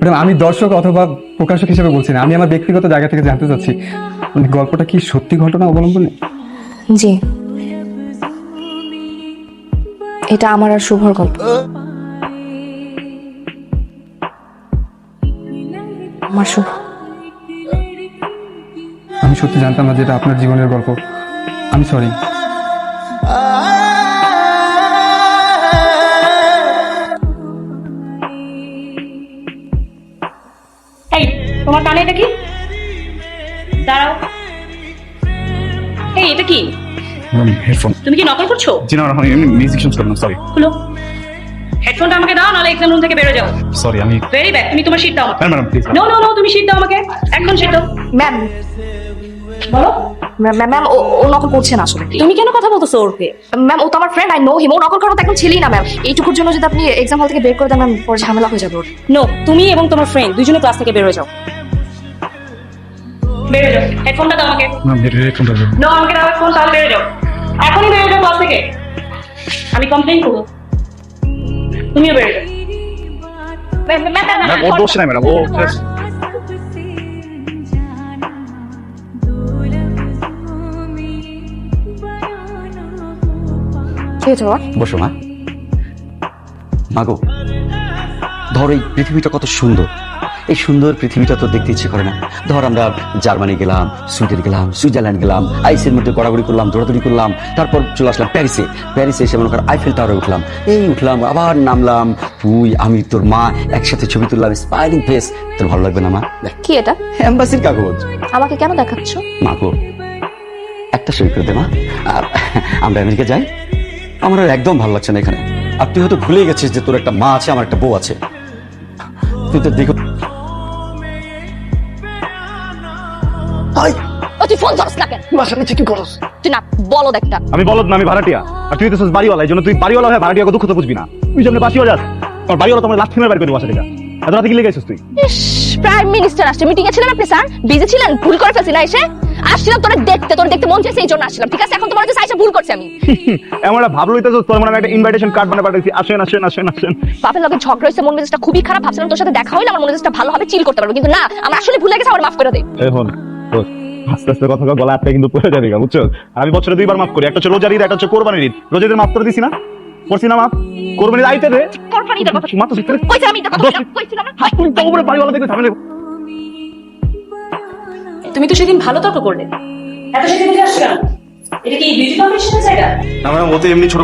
Madam আমি দর্শক অথবা প্রকাশক হিসেবে বলছি না, আমি আমার ব্যক্তিগত জায়গা থেকে জানতে চাচ্ছি মানে গল্পটা কি সত্যি ঘটনা অবলম্বনে? জি, এটা আমার আর শুভর গল্প। আমার শুভ। আমি সত্যি জানতাম না যে এটা আপনার জীবনের গল্প। আমি সরি। এই তোমার কানে এটা কি? দাঁড়াও। এই এটা কি? হেডফোন। তুমি কি নকল করছো? জি না, আমি এমনি মিউজিক শুনছিলাম না, সরি। খুলো হেডফোনটা আমাকে দাও, নাহলে এক্সাম রুম থেকে বেরো যাও। সরি আমি। ভেরি ব্যাড, তুমি তোমার শীট দাও আমাকে। Madam please. No no no, তুমি শীট দাও আমাকে, একদম শীট দাও। ম্যাম বলো। ম্যাম ও নকল করছে না আসলে। তুমি কেন কথা বলতেছো ওরকে? ম্যাম ও তো আমার ফ্রেন্ড, আই নো হিম। ও নকল করার তো একদম ছেলেই না ম্যাম। এইটুকুর জন্য যদি আপনি এক্সাম হল থেকে বের করে দেন ম্যাম, পরে ঝামেলা হয়ে যাবে ওর। নো, তুমি এবং তোমার ফ্রেন্ড দুজনে ক্লাস থেকে বেরো যাও। বেরো যাও, হেডফোনটা দাও আমাকে। ম্যাম হেডফোনটা দাও। নো, আমাকে দাও হেডফোন, তাহলে বেরো যাও। এখনই বেরো যাও ক্লাস থেকে, আমি কমপ্লেইন করবো। তুমিও বেরো যাও। ম্যাম ওর দোষ নাই ম্যাডাম, ও just- কি হয়েছে বাবা? বসো মা। মাগো, ধর এই পৃথিবীটা কত সুন্দর, এই সুন্দর পৃথিবীটা তো দেখতে ইচ্ছে করে না? ধর আমরা জার্মানি গেলাম, সুইডেন গেলাম, সুইজারল্যান্ড গেলাম, আইসের মধ্যে গড়াগড়ি করলাম, দৌড়াদৌড়ি করলাম, তারপর চলে আসলাম প্যারিসে। প্যারিসে এসে মনে কর আইফেল টাওয়ারে উঠলাম, এই উঠলাম আবার নামলাম, তুই আমি তোর মা একসাথে ছবি তুললাম, স্মাইলিং ফেস। তোর ভালো লাগবে না মা? দেখ, কি এটা? এম্বাসির কাগজ। আমাকে কেন দেখাচ্ছ? মাগো একটা সই করে দে মা, আর আমরা আমেরিকা যাই। আমার আর একদম ভালো লাগছে না এখানে। আর তুই হয়তো ভুলে গেছিস যে তোর একটা মা আছে, আমার একটা বউ আছে। তুই তো দেখো ও তুই ফোন ধরছ না কেন? বাসার নিচে কি করছ? তুই না বলো দেখটা। আমি বলদ না, আমি ভাড়াটিয়া। আর তুই তো বাড়িওয়ালা, এই জন্য তুই বাড়িওয়ালা হয়ে ভাড়াটিয়াকে দুঃখ তো বুঝবি না। তুই যেমন বাসিও যাস, তোর বাড়িওয়ালা তোমার লাথি মেরে বাড়ি করে বাসা থেকে। এত রাতে কি লেগেছিস তুই? ইস, প্রাইম মিনিস্টার আসছে, মিটিং এ ছিলেন আপনি স্যার? বিজি ছিলেন? ভুল করে ফেলছি না এসে? আসছিলাম তোরে দেখতে, তোরে দেখতে মন চাইছে এই জন্য আসছিলাম। ঠিক আছে, এখন তোমার কাছে আইসা ভুল করছি আমি। এমন একটা ভাবলই তো তোর মনে একটা ইনভাইটেশন কার্ড বানিয়ে পাঠাইছি, আসেন আসেন আসেন আসেন। বাপের লগে ঝগড়া হয়েছে, মন মেজাজটা খুবই খারাপ। ভাবছিলাম তোর সাথে দেখা হইলে আমার মন মেজাজটা ভালো হবে, চিল করতে পারবো। কিন্তু না, আমার আসলে ভুলে গেছে, আমার মাফ করে দে। এখন আস্তে আস্তে কথা গলা আটকে কিন্তু পড়ে যাবে, বুঝছো? আর আমি বছরে দুইবার মাফ করি, একটা হচ্ছে রোজার ঈদ, একটা হচ্ছে কোরবানির ঈদ। রোজার ঈদের মাফ করে দিছি না? করছি না মাফ? কোরবানির আইতে দে। কোরবানির ঈদের কথা মাত্র কইছি আমি, এটা কথা কইছিলাম না। তুই তো উপরে বাড়িওয়ালা দেখে ঝামেলা। তুমি তো সেদিন ভালো তর্ক করলে, এত সেদিন উঠে আসছো কেন? এটা কি বিউটি কম্পিটিশনের জায়গা? না ম্যাডাম, ওতে এমনি ছোট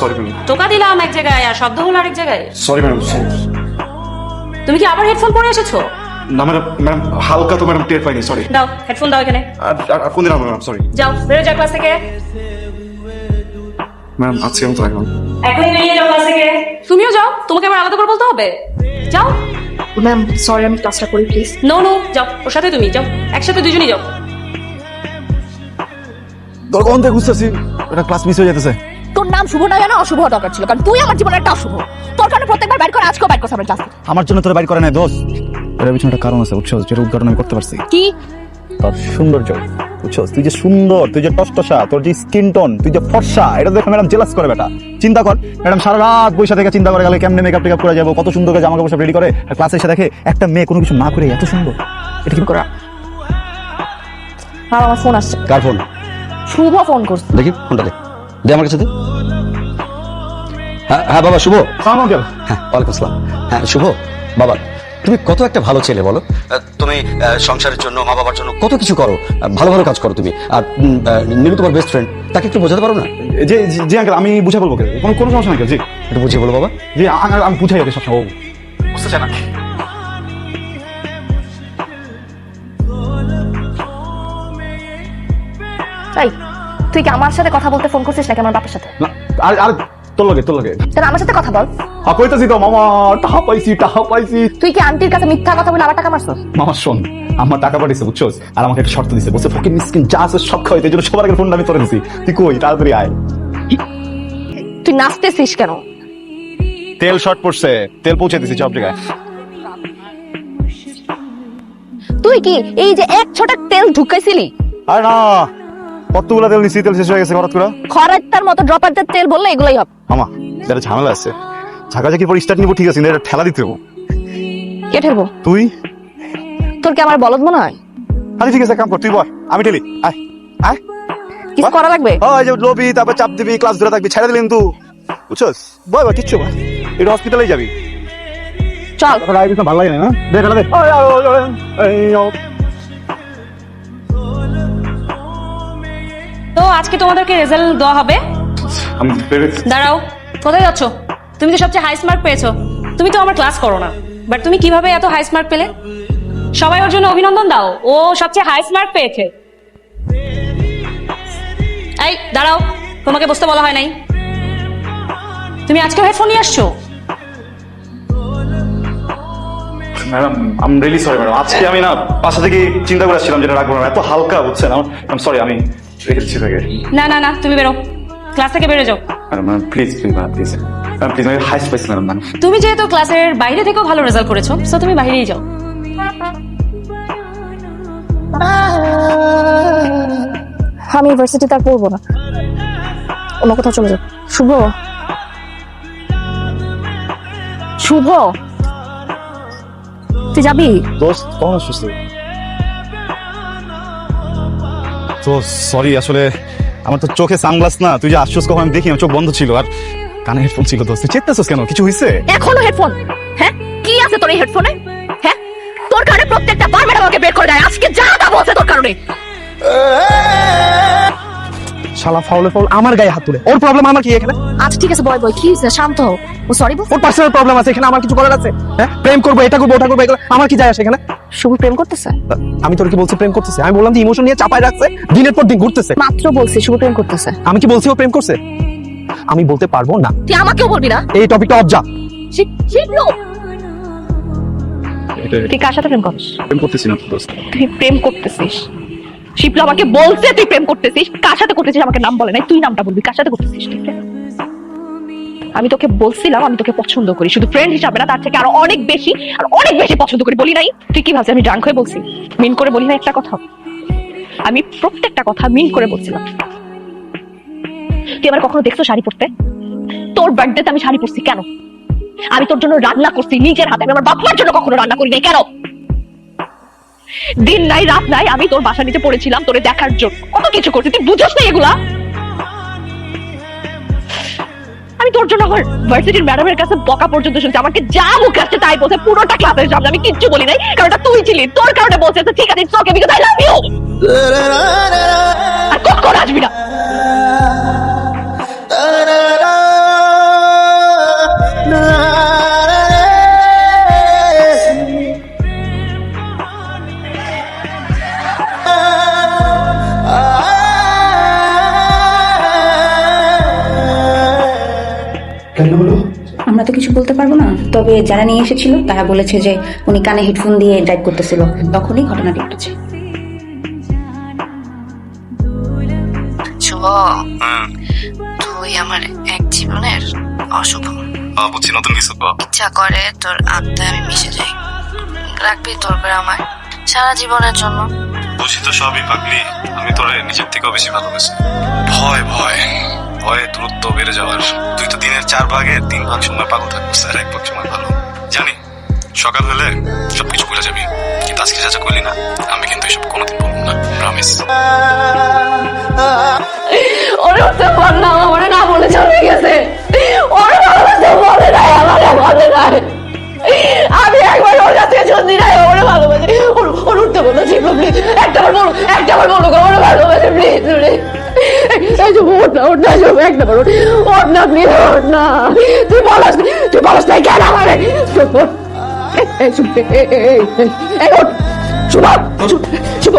সরি ম্যাডাম। টোকা দিলাম এক জায়গায় আর শব্দ হলো আরেক জায়গায়। Sorry madam. তুমি কি আবার হেডফোন পরে এসেছো? না ম্যাডাম, ম্যাডাম হালকা তো ম্যাডাম টের পাইনি, সরি। দাও হেডফোন, দাও এখানে। আর কোন দিন ম্যাডাম, সরি যাও বেরো যাও ক্লাস থেকে। ম্যাডাম। আজকে মতো এখন এখনই বেরিয়ে যাও ক্লাস থেকে। তুমিও যাও, তোমাকে আবার আলাদা করে বলতে হবে? যাও। ম্যাম সরি, আমি ক্লাসটা করি প্লিজ। নো নো, যাও ওর সাথে, তুমি যাও, একসাথে দুজনেই যাও। তোর কোন থেকে বুঝতেছি এটা ক্লাস মিস হয়ে যেতেছে। তোর নাম শুভ না, জানো অশুভ হওয়া দরকার ছিল, কারণ তুই আমার জীবনের একটা অশুভ। তোর কারণে প্রত্যেকবার বাইর করে, আজকেও বাইর করছ আমার ক্লাস। আমার জন্য তোর বাইর করে নাই দোষ। এর পিছনে একটা কারণ আছে, বুঝছো? যেটা উদ্ঘাটন আমি করতে পারছি। কি? তোর সৌন্দর্য, বুঝছো? তুই যে সুন্দর, তুই যে টসটসা, তোর যে স্কিন টোন, তুই যে ফর্সা, এটা দেখে ম্যাডাম জেলাস করে। বেটা চিন্তা কর, ম্যাডাম সারা রাত বৈশা থেকে চিন্তা করে গেলে কেমনে মেকআপ টেকআপ করে যাবো, কত সুন্দর করে জামা কাপড় সব রেডি করে, আর ক্লাসে এসে দেখে একটা মেয়ে কোনো কিছু না করে এত সুন্দর। এটা কি করা? আর আমার ফোন আসছে। কার ফোন? শুভ ফোন করছে। দেখি ফোনটা দে, দে আমার কাছে দে। হ্যাঁ হ্যাঁ বাবা শুভ। সালাম আঙ্কেল। হ্যাঁ ওয়ালাইকুম আসসালাম। হ্যাঁ শুভ বাবা, তুমি কত একটা ভালো ছেলে বলো। তুমি সংসারের জন্য, মা বাবার জন্য কত কিছু করো, ভালো ভালো কাজ করো তুমি। আর নীলু তোমার বেস্ট ফ্রেন্ড, তাকে একটু বোঝাতে পারো না? জি জি আঙ্কেল, আমি বুঝে বলবো, কোনো কোনো সমস্যা নাই। জি একটু বুঝিয়ে বলো বাবা। জি আমি বুঝাই ওকে সবসময়, ও বুঝতে চায় না। তাই তুই কি আমার সাথে কথা বলতে ফোন করছিস নাকি আমার বাপের সাথে? না, আর তোর লাগে তাহলে আমার সাথে কথা বল। কইতাছি তো মামা, টাকা পাইছি। তুই কি আন্টির কাছে মিথ্যা কথা বলে আবার টাকা মারছস? মামা শোন, আমার টাকা পাঠিয়েছে, বুঝছোস? আর আমাকে একটা শর্ত দিছে, বলছে ফকির মিসকিন যা আছে সব খাওয়াইতে, এই জন্য সবার আগে ফোনটা আমি তোরে দিছি। তুই কই তাড়াতাড়ি আয়। তুই নাচতেছিস কেন? তেল শর্ট পড়ছে, তেল পৌঁছে দিছি সব জায়গায়। তুই কি এই যে এক ছোট তেল ঢুকাইছিলি? আরে না, কতগুলা তেল নিছি, তেল শেষ হয়ে গেছে হঠাৎ করে। খরাটার মতো ড্রপারদের তেল বললে এগুলাই হবে। মামা যারা ঝামেলা আছে, ঝাঁকাঝাঁকি পর স্টার্ট নিবো ঠিক আছে, কিন্তু এটা ঠেলা দিতে হবো। কে ঠেলবো? তুই? তোর কি আমার বলদ মনে হয়? আরে ঠিক আছে, কাম কর, তুই বয়, আমি ঠেলি। আয় আয়। কিছু করা লাগবে? ওই যে লবি, তারপর চাপ দিবি, ক্লাস ধরে থাকবি, ছেড়ে দিলি কিন্তু, বুঝছস? বয় বয়, কিচ্ছু বয়, এটা হসপিটালেই যাবি। চল। ভালো লাগে না, দে ঠেলা দে। তো আজকে তোমাদেরকে রেজাল্ট দেওয়া হবে। আমি দাঁড়াও, কোথায় যাচ্ছ? তুমি তো সবচেয়ে হাইস্ট মার্ক পেয়েছো। তুমি তো আমার ক্লাস করো না, বাট তুমি কিভাবে এত হাইস্ট মার্ক পেলে? সবাই ওর জন্য অভিনন্দন দাও, ও সবচেয়ে হাইস্ট মার্ক পেয়েছে। এই দাঁড়াও, তোমাকে বসতে বলা হয় নাই। তুমি আজকে হেডফোন নিয়ে আসছো? Madam I am really sorry madam, আজকে আমি না বাসা থেকে চিন্তা করে আসছিলাম যেটা রাখবো না, এত হালকা বুঝছেন, আই এম সরি, আমি রেখেছি থেকে। না না না, তুমি বেরো, ক্লাস থেকে বেরো যাও। Madam please please madam please please, আমি হাইস্ট পাইছি ম্যাডাম। তুমি যেহেতু ক্লাসের বাইরে থেকেও ভালো রেজাল্ট করেছো, সো তুমি বাইরেই যাও। আমি ইউনিভার্সিটিতে আর পড়বো না, অন্য কোথাও চলে যাও। শুভ, শুভ, তুই যাবি? দোস্ত কখন আসছিস তুই? তো সরি, আসলে আমার তো চোখে সানগ্লাস না, তুই যে আসছিস কখন আমি দেখি, আমার চোখ বন্ধ ছিল, আর কানে হেডফোন ছিল। দোস্ত তুই চেপতেছিস কেন, কিছু হয়েছে? এখনো হেডফোন? হ্যাঁ, কি আছে তোর এই হেডফোনে? হ্যাঁ, তোর কারণে প্রত্যেকটা বার ম্যাডাম আমাকে বের করে দেয়। আজকে যা তা বলছে তোর কারণে। শালা ফাউলে ফাউল আমার গায়ে হাত তুলে, ওর প্রবলেম আমার কি এখানে? আচ্ছা ঠিক আছে, বয় বয়, কি হয়েছে? শান্ত হও। ও সরি বল। ওর পার্সোনাল প্রবলেম আছে, এখানে আমার কিছু করার আছে? হ্যাঁ, প্রেম করবো, এটা করবো, ওটা করবো, এগুলো আমার কি যায় আসে এখানে? শুভ প্রেম করতেছে? আমি তোর কি বলছি প্রেম করতেছে? আমি বললাম যে ইমোশন নিয়ে চাপায় রাখছে, দিনের পর দিন ঘুরতেছে। মাত্র বলছি শুভ প্রেম করতেছে। আমি কি বলছি ও প্রেম করছে? আমি বলতে পারবো না। তুই আমাকেও বলবি না? এই টপিকটা অফ যা। শিখলো। তুই কার সাথে প্রেম করিস? প্রেম করতেছি না দোস্ত। তুই প্রেম করতেছিস? শিবলু আমাকে বলছে তুই প্রেম করতেছিস। কার সাথে করতেছিস আমাকে নাম বলে নাই, তুই নামটা বলবি, কার সাথে করতেছিস তুই প্রেম? আমি তোকে বলছিলাম আমি তোকে পছন্দ করি, শুধু ফ্রেন্ড হিসাবে না, তার থেকে আরো অনেক বেশি পছন্দ করি। বলি নাই? তুই কি ভাবছিস আমি ড্রাঙ্ক হয়ে বলছি? মিন করে বলি না একটা কথা? আমি প্রত্যেকটা কথা মিন করে বলছিলাম। তুই আমার কখনো দেখছো শাড়ি পরতে? তোর বার্থডেতে আমি শাড়ি পরছি কেন? আমি তোর জন্য রান্না করছি নিজের হাতে, আমি আমার বাপ মার জন্য কখনো রান্না করি নাই কেন? দিন নাই রাত নাই আমি তোর বাসা নিচে পড়েছিলাম তোরে দেখার জন্য, কত কিছু করছি, তুই বুঝছ না এগুলা? আমি তোর জন্য আমার ভার্সিটির ম্যাডামের কাছে বকা পর্যন্ত শুনছি, আমাকে যা মুখে আসছে তাই বলছে পুরোটা ক্লাসের সামনে, আমি কিচ্ছু বলি নাই, কারণ এটা তুই ছিলি, তোর কারণে বলছে ঠিক আছে, it's okay because I love you. আর কখন আসবি না? আমরা তো কিছু বলতে পারবো না, তবে যারা নিয়ে এসেছিল তারা বলেছে যে উনি কানে হেডফোন দিয়ে ড্রাইভ করতেছিল, তখনই ঘটনাটি ঘটেছে। শুভ, তুই আমার এক জীবনের অশুভ। বুঝছি, নতুন কিছু ইচ্ছা করে তোর আত্মায় আমি মিশে যাই, রাখবি তোর করে আমার সারা জীবনের জন্য। বুঝি তো সবই পাগলি, আমি তোরে নিজের থেকেও বেশি ভালোবাসি। ভয় ভয় ভয়ে দূরত্ব বেড়ে যাওয়ার, তুই তো দিনের 4 ভাগের 3 ভাগ সময় পাগল থাকবি, আর 1 ভাগ সময় ভালো। জানি সকাল হলে সবকিছু ভুলে যাবি, কিন্তু আজকে যা যা করলি না, আমি কিন্তু এসব কোনোদিন বলবো না, প্রমিস। ওরে হতে পার না, আমার না বলে চলে গেছে। ওরে ভালোবাসে বলে নাই, আমাকে বলে নাই। আমি একবার ওর কাছে শুনছি না ওরে ভালোবাসে, ওর উঠতে বলো শিবলু প্লিজ, একটা বার বলো ওরে ভালোবাসে প্লিজ। ওঠ না শুভ, একটা বার ওঠ না প্লিজ, ওঠ না। তুই বলস নাই কেন আমারে? শুভ, শুভ, শুভ, শুভ,